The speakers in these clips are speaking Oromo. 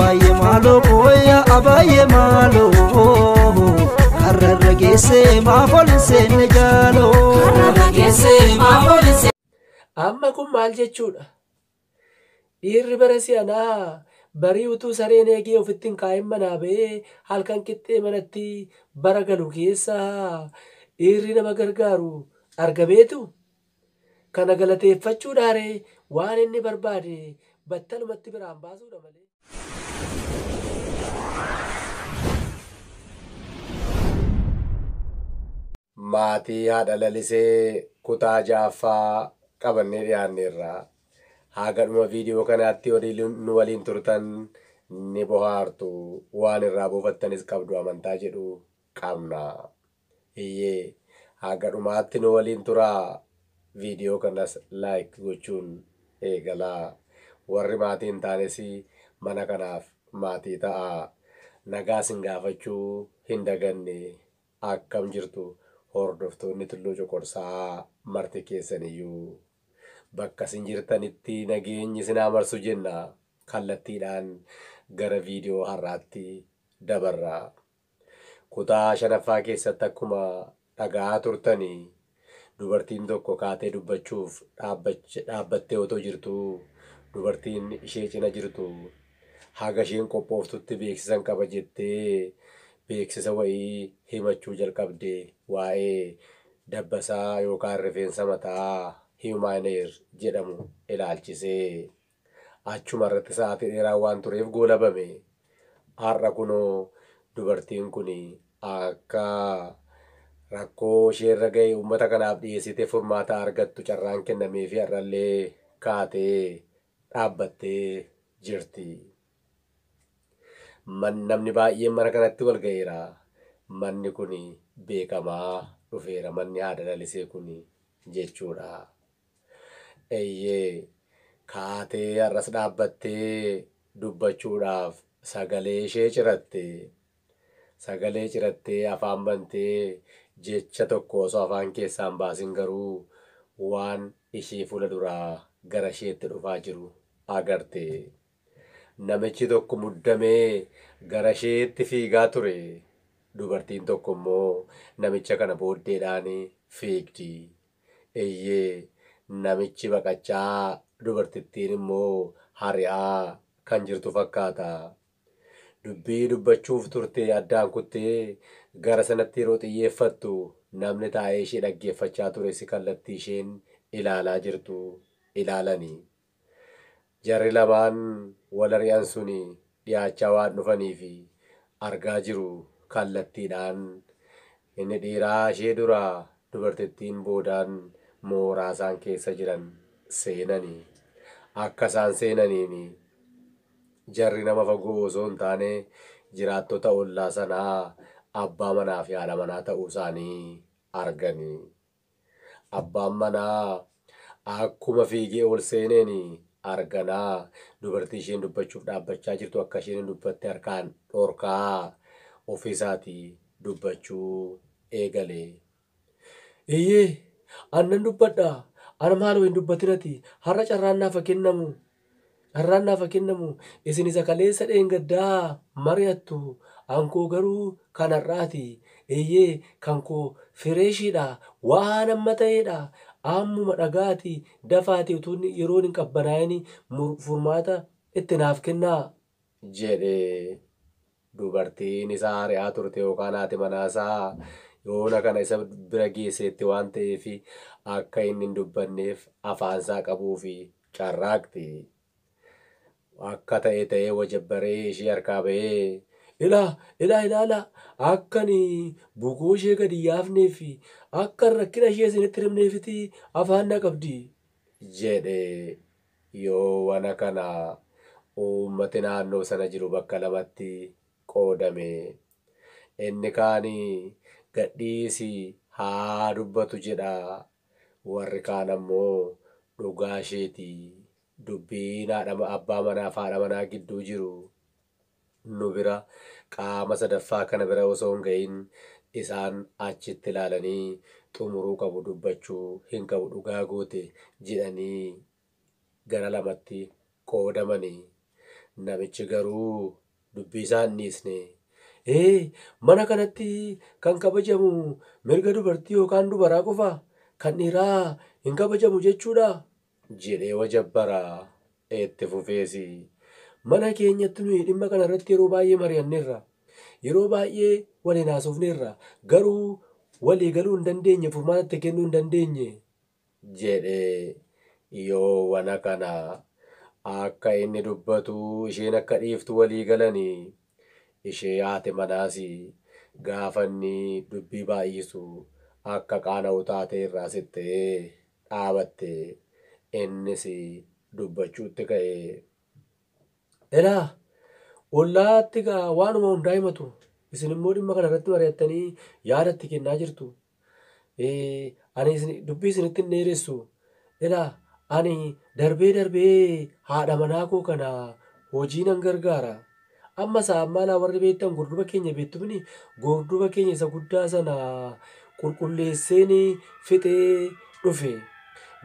abaye malo koya abaye malo karra geesse maafolse ne jaalo karra geesse maafolse amma kun maal jechuudha dhiirri bara si'anaa barii utuu sareen eegee ofittiin kaa'in manaa ba'ee halkan qixxee manatti bara galu keessa dhiirri nama gargaaru argameetu kana galateeffachuudhaaree waan inni barbaade battalumatti biraan baasuudha malee. Maatii haadha lalisee kutaa jaaffaa qabannee dhiyaanneerra. Hagadhuma viidiyoo kanaatti nu waliin turtan ni bohaartu waan irraa buufattanis qabdu amantaa jedhu qabna. Iyyee hagadhumaatti nu waliin turaa. Viidiyoo kanas like gochuun eegalaa. Warri maatii hin taanes mana kanaaf maatii ta'a. Nagaa sin gaafachuu hin daganne. Akkam jirtu hordoftoonni Tulluu Coqorsaa marti keessaniyyuu. Bakka sin jirtanitti nageenyi sinaa marsu jenna. Kallattiidhaan gara viidiyoo har'aatti dabarra. Kutaa 5ffaa keessatti akkuma dhagaa turtanii dubartiin tokko kaatee dubbachuuf dhaabbattee otoo jirtu dubartiin ishee cina jirtu haga isheen qophooftutti beeksisan qaba jettee beeksisa wayii himachuu jalqabde waa'ee dabbasaa yookaan rifeensa mataa Human Hair jedhamu ilaalchisee achuma irratti sa'aatii dheeraa waan tureef goolabame. Har'a kunoo dubartiin kun akka rakkoo isheerra ga'e uummata kanaaf dhiyeessitee furmaata argattu carraan kennameef har'allee kaatee dhaabbattee jirti. Namni baay'een mana kanatti wal ga'eera. Manni kun beekamaa dhufeera. Manni haadha lalisee kun jechuudha. Eeyyee kaatee har'as dhaabbattee dubbachuudhaaf sagalee ishee ciratte. Sagalee cirattee afaan bantee jecha tokko osoo afaan keessaan baasin garuu waan ishee fuula duraa gara isheetti dhufaa jiru agarte. Namichi tokko muddamee gara isheetti fiigaa ture. Dubartiin tokko immoo namicha kana booddeedhaan fiigdi. Eeyyee namichi baqachaa dubartittiin immoo hari'aa kan jirtu fakkaata. Dubbii dubbachuuf turte addaan kuttee gara sanatti yeroo xiyyeeffattu namni taa'ee ishee dhaggeeffachaa ture si kallattii isheen ilaalaa jirtu ilaalanii. Jarri lamaan wal ari'an suni dhiyaachaa waan dhufaniif argaa jiru kallattiidhaan. Inni dhiiraa ishee duraa dubartittiin boodaan mooraa isaan keessa jiran seenanii. Akka isaan seenaniini jarri nama fagoo osoo hin taane jiraattota ollaa sanaa abbaa manaa fi haadha manaa ta'uu isaanii arganii. Abbaan manaa akkuma fiigee ol seeneen arganaa dubartii isheen dubbachuuf dhaabbachaa jirtu akka isheen dubbatte harkaan dhorkaa ofiisaatii dubbachuu eegale. Iyyee annan dubbadhaa ana maaloo hin dubbatinati har'a carraan naaf kennamu. Har'aan naaf kennamu isin isa kaleessa dheengaddaa mari'attu ankoo garuu kan har'aati. Eeyyee kan koo fireeshiidha waan amma ta'eedha. Ammuma dhagaati dafaati utuu yeroon hin qabbanaa'in furmaata itti naaf kennaa jedhee. Dubartiin isaa hari'aa turte yookaan haati manaasaa yoona kana isa bira geesseetti waan ta'eef akka inni hin dubbanneef afaansaa qabuuf carraaqti. Akka ta'ee wajabbaree ishee harkaa ba'ee ilaala akkani bukoo ishee gadi yaafneef akka rakkina ishee isinitti himneefiti afaan na qabdi jedhe. Yoo wana kana uummati naannoo sana jiru bakka lamatti qoodame. Inni kaanii gadhiisi haa dubbatu jedha. Warri kaan ammoo dhugaa isheeti. Dubbiin abbaa manaa fi haadha manaa gidduu jiru nu bira qaama sadaffaa kana bira osoo hin gahin isaan achitti ilaalanii xumuruu qabu dubbachuu hin qabu dhugaa goote jedhanii gara lamatti qoodamanii. Namichi garuu dubbii isaa hin dhiisne. Mana kanatti kan kabajamu mirga dubartii yookaan dubaraa qofa, kan dhiiraa hin kabajamu jechuudha jedhee wajabbara. Itti fufeesi. Mana keenyatti nuyi dhimma kana irratti yeroo baay'ee mari'anneerra. Yeroo baay'ee waliin haasofneerra. Garuu walii galuu hin dandeenye, furmaata itti kennuu hin dandeenye jedhee yoo wana kana akka inni dubbatu isheen akka dhiiftu walii galanii. Ishee haati manaas gaafa inni dubbii baay'isu akka qaana'u taatee irraa sittee dhaabatte. Innis dubbachuutti ka'e. Elaa ollaatti waanuma hundaa himatu. Isin immoo dhimma kana irratti mari'attanii yaada itti kennaa jirtu. Ani dubbii isinitti hin dheeressu. Elaa ani darbee haadha manaa koo kana hojii nan gargaara. Amma saammalaa warri beektan gorduba keenya beektumni gorduba keenya isa guddaa sana qulqulleesseen fixee dhufe.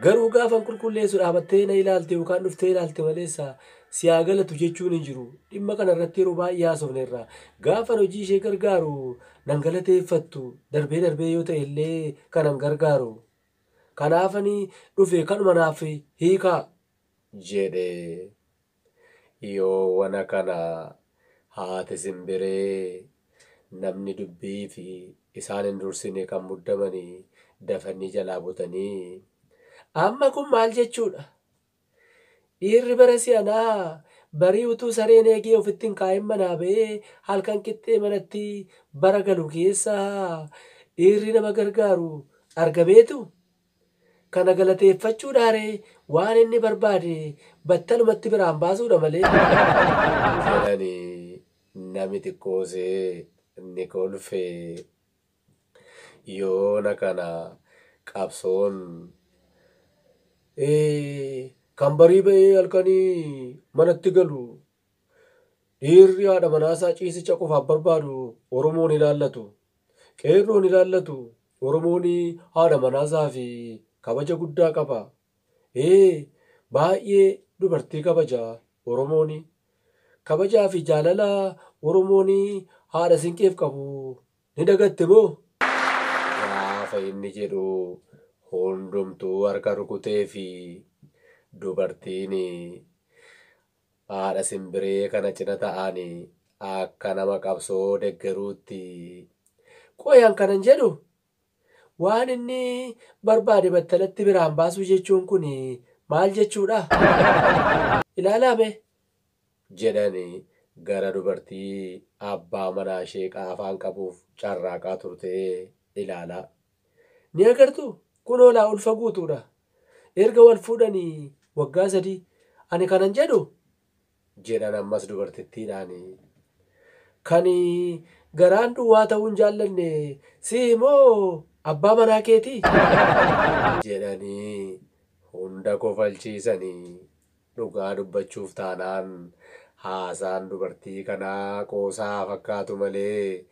Garuu gaafan qulqulleessu dhaabattee na ilaalte yookaan dhuftee ilaalte maleessa si haa galatu jechuun hin jiru. Dhimma kana irratti yeroo baay'ee haasofneerra. Gaafan hojii ishee gargaaru nan galateeffattu. Darbee yoo ta'e illee kanan gargaaru. Kanaafani dhufe kanuma naaf hiikaa jedhe. Yoo wana kana haati simbiree namni dubbii fi isaan hin dursine kan muddamanii dafanii jalaa butanii. Amma kun maal jechuudha? Dhiirri bara si'anaa barii utuu sareen eegee ofitti hin kaa'in manaa ba'ee halkan qixxee manatti bara galu keessa dhiirri nama gargaaru argameetu kana galateeffachuudhaaree waan inni barbaade battalumatti biraan baasuudha malee. Jedhanii nami xiqqoosee ni kolfee. Yoona kana qabsoon kan barii ba'ee halkanii manatti galu dhiirri haadha manaasaa ciisicha qofaaf barbaadu Oromoon ilaallatu. Qeerroon ilaallatu. Oromoon haadha manaasaa fi kabaja guddaa qaba. Baay'ee dubartii kabaja Oromoon. Kabajaa fi jaalala Oromoon haadha siinqeef qabu ni dagatte moo? Gaafa inni jedhu hundumtuu harka rukutee fi dubartiin haadha simbiree kana cina ta'anii akka nama qabsoo deggeruutti. Qoyaan kanan jedhu waan inni barbaade battalatti biraan baasuu jechuun kun maal jechuudha? Ilaalaame jedhanii gara dubartii abbaa manaa ishee afaan qabuuf carraaqaa turtee ilaalaa. Ni agartuu? Kun olaa ulfa guutuudha. Erga wal fuudhanii waggaa 3 ani kanan jedhu jedhan ammas dubartittiidhaan. Kan garaan duwwaa ta'uu hin jaallanne si moo abbaa manaa keetii? Jedhanii hunda kofalchiisanii. Dhugaa dubbachuuf taanaan haasaan dubartii kanaa qoosaa fakkaatu malee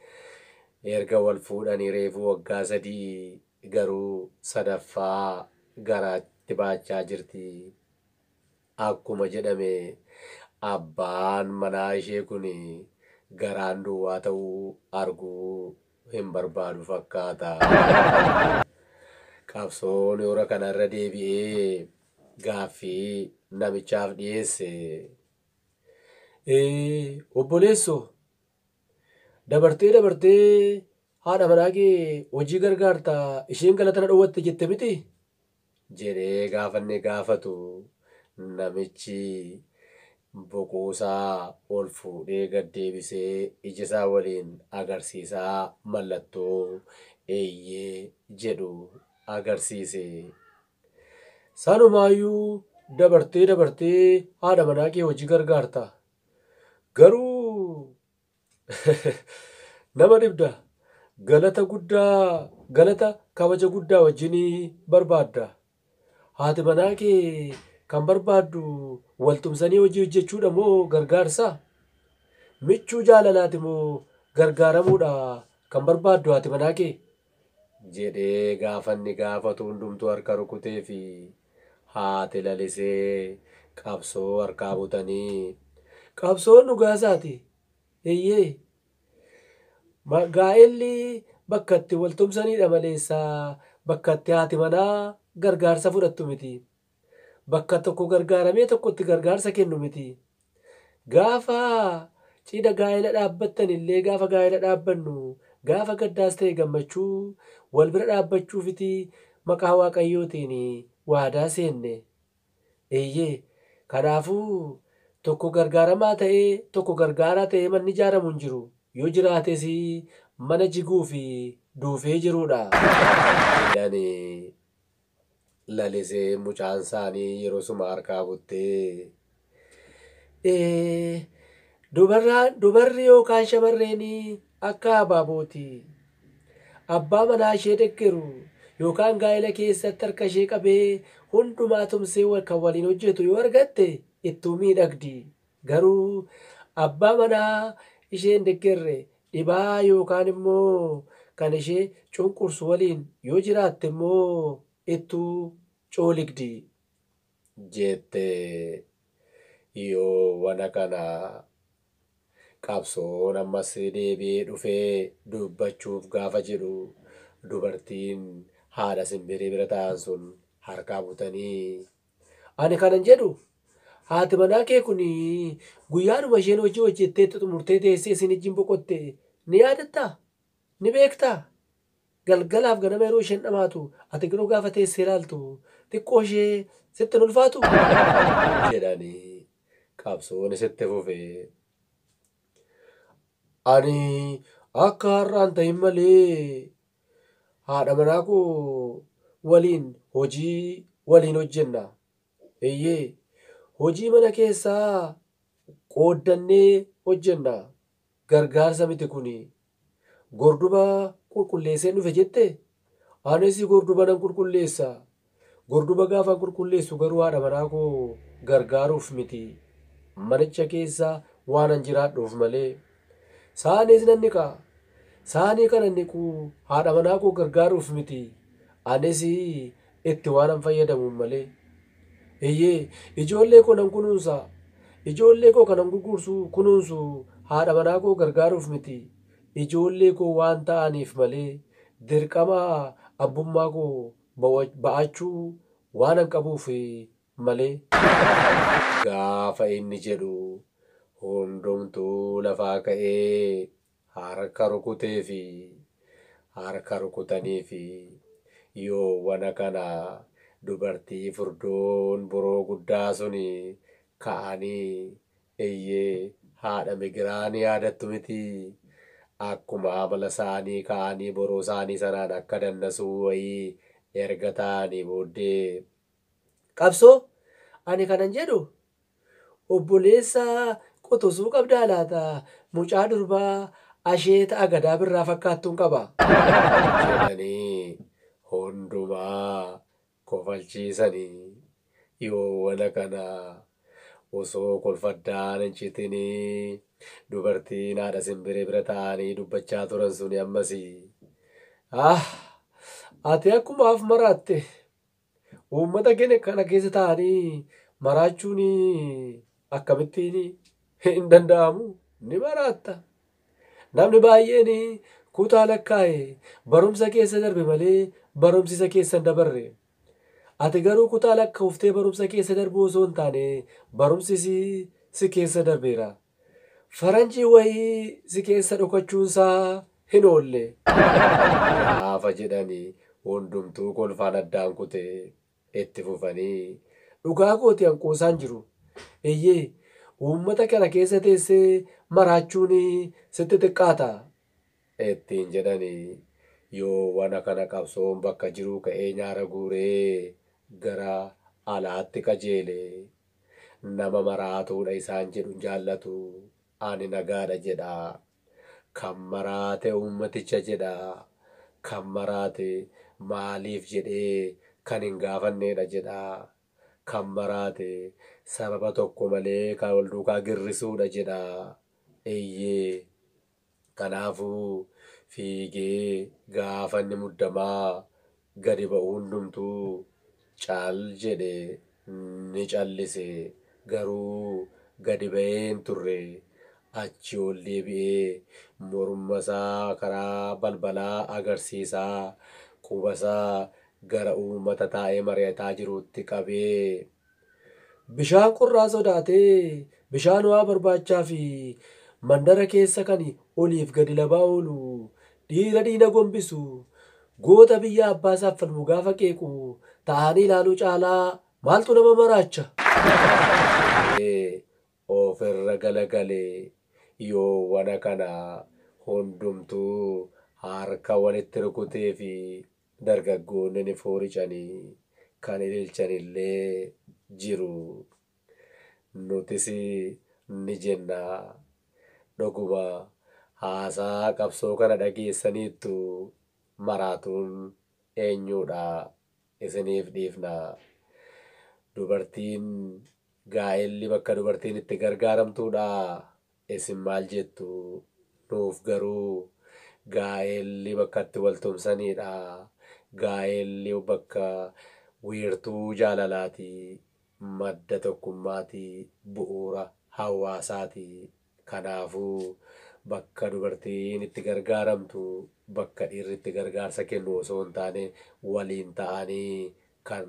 erga wal fuudhanii reefuu waggaa 3 garuu sadaffaa garaatti baachaa jirti. Akkuma jedhame abbaan manaa ishee kun garaan duwwaa ta'uu arguu hin barbaadu fakkaata. Qabsoon yeroo kanarra deebi'ee gaaffii namichaaf dhiyeesse. Obboleessoo dabartee haadha manaa kee hojii gargaarta isheen galatana dhowwatte jette miti jedhee gaafanne gaafatu. Namichi boqoosaa ol fuudhee gad deebisee ijisaa waliin agarsiisaa mallattoo eeyyee jedhu agarsiise. Sanumaayyuu dabartee haadha manaa kee hojii gargaarta. Garuu nama dhibda. Galata kabaja guddaa wajjin barbaadda. Haati manaa kee kan barbaaddu waltumsanii hojii hojjechuudha moo gargaarsa? Michuu jaalalaati moo gargaaramuudha kan barbaaddu haati manaa kee? Jedhee gaafanni gaafatu hundumtuu harka rukutee fi haati lalisee qabsoo harkaa butanii Qabsoon dhugaasaati. Eeyyee. Gaa'elli bakka itti waltumsanidha maleessaa bakka itti haati manaa gargaarsa fudhattu miti. Bakka tokko gargaaramee tokkotti gargaarsa kennu miti. Gaafa cidha gaa'ela dhaabbattan illee gaafa gaa'ela dhaabbannu gaafa gaddaas ta'e gammachuu wal bira dhaabbachuufiti maqaa waaqayyootiin waadaa seenne. Eeyyee. Kanaafuu tokko gargaaramaa ta'ee tokko gargaaraa ta'ee manni ijaaramu hin jiru. Yoo jiraates mana jiguu fi duufee jirudha. Lalisee mucaan isaanii yeroo suma harkaa buttee dubarri yookaan shamarreen akka abaabooti. Abbaa manaa ishee deeggaru yookaan gaa'ela keessatti harka ishee qabee hundumaa tumsee kan waliin hojjetu yoo argatte ittuu miidhagdi. Garuu abbaa manaa isheen deeggarre dhibaa yookaan immoo kan ishee cunqursu waliin yoo jiraatte immoo ittuu cooligdi jette. Yoo wana kana qabsoon ammas deebi'ee dhufee dubbachuuf gaafa jedhu dubartiin haadha simbirii bira ta'an sun harkaa butanii ani kanan jedhu haati manaa kee kun guyyaadhuma isheen hojii hojjettee xumurtee teessee isin wajjin boqotte ni yaadattaa? Ni beektaa? Galgalaaf ganama yeroo isheen dhamaatu ati garuu gaafa teessee ilaaltu xiqqoo ishee sitti hin ulfaatu jedhanii qabsoon sitti fufee. Ani akka har'aan ta'in malee haadha manaa koo waliin hojii waliin hojjenna. Eeyyee. Hojii mana keessaa qooddannee hojjenna. Gargaarsa miti kuni. Gorduba qulqulleesseen dhufe jette anis gorduba nan qulqulleessa. Gorduba gaafa qulqulleessu garuu haadha manaa koo gargaaruuf miti. Manicha keessa waan an jiraadhuuf malee. Saanis nan niqa. Saanii kana niqu haadha manaa koo gargaaruuf miti. Anis itti waan an fayyadamuuf malee. Eeyyee ijoollee koo nan kunuunsa. Ijoollee koo kanan kunuunsu haadha manaa koo gargaaruuf miti. Ijoollee koo waan ta'aniif malee dirqama abbummaa koo ba'achuu waan an qabuuf malee. Gaafa inni jedhu hundumtuu lafaa ka'ee harka rukutee fi harka rukutanii fi yoo wana kana dubartii furdoon boroo guddaa suni ka'anii eeyyee haadha migiraa ni yaadattu miti. Akkuma amala isaanii ka'anii boroo isaanii sanaan akka dannasuu wayii erga ta'anii booddee. Qabsoo ani kanan jedhu obboleessa qotusuu qabdaa laata mucaa durbaa asheeta agadaa birraa fakkaattuun qaba jedhanii hundumaa kofalchiisanii. Yoo wana kana osoo kolfaddaan hin citinii dubartiin haadha simbirii bira ta'anii dubbachaa turan suni ammasii. Ati akkumaaf maraatte uummata keenya kana keessa ta'anii maraachuun akkamittiin hin danda'amu? Ni maraatta. Namni baay'een kutaa lakkaa'e barumsa keessa darbe malee barumsi isa keessa hin dabarre. Ati garuu kutaa lakkaa'uftee barumsa keessa darbuu osoo hin taane barumsi si keessa darbeera. Faranjii wayii si keessa dhokachuunsaa hin oolle. Gaafa jedhanii hundumtuu kolfaan addaan kutee itti fufanii dhugaa kooti hanqoosaan jiru. Eeyyee uummata kana keessa teessee maraachuun sitti xiqqaata ittiin jedhanii. Yoo wana kana qabsoon bakka jiruu ka'ee nyaara guuree gara alaatti qajeele nama maraatuudha isaan jedhu jaallatu. Ani nagaadha jedha. Kan maraate uummaticha jedha. Kan maraate maaliif jedhee kan hin gaafanneedha jedha. Kan maraate sababa tokko malee kan wal duukaa girrisuudha jedha. Eeyyee kanaafuu fiigee gaafa inni muddamaa gadi ba'u hundumtuu caal jedhe ni callise. Garuu gadi ba'een turre achi ol deebi'ee morma isaa karaa balbalaa agarsiisaa quba isaa gara uummata taa'ee mari'ataa jiruutti qabee bishaan qorraa sodaatee bishaan waa barbaachaa fi mandara keessa kan oliif gadi labaa oolu dhiira diina gombisu goota biyya abbaa isaaf falmu gaafa qeequ ta'anii ilaaluu caalaa maaltu nama maraacha. Ofirra galagalee yoo wana kana hundumtuu harka walitti rukutee fi dargaggoonni ni fooricanii kan ililchanillee jiru. Nutis ni jenna dhuguma haasaa qabsoo kana dhageessaniittu maraatuun eenyuudha isiniif dhiifna. Dubartiin gaa'elli bakka dubartiin itti gargaaramtuudha isin maal jettu? Nuuf garuu gaa'elli bakka itti waltumsaniidha. Gaa'elli bakka wiirtuu jaalalaati, madda tokkummaati, bu'uura hawaasaati. Kanaafuu bakka dubartiin itti gargaaramtu bakka dhiirri itti gargaarsa kennu osoo hin taane waliin ta'anii kan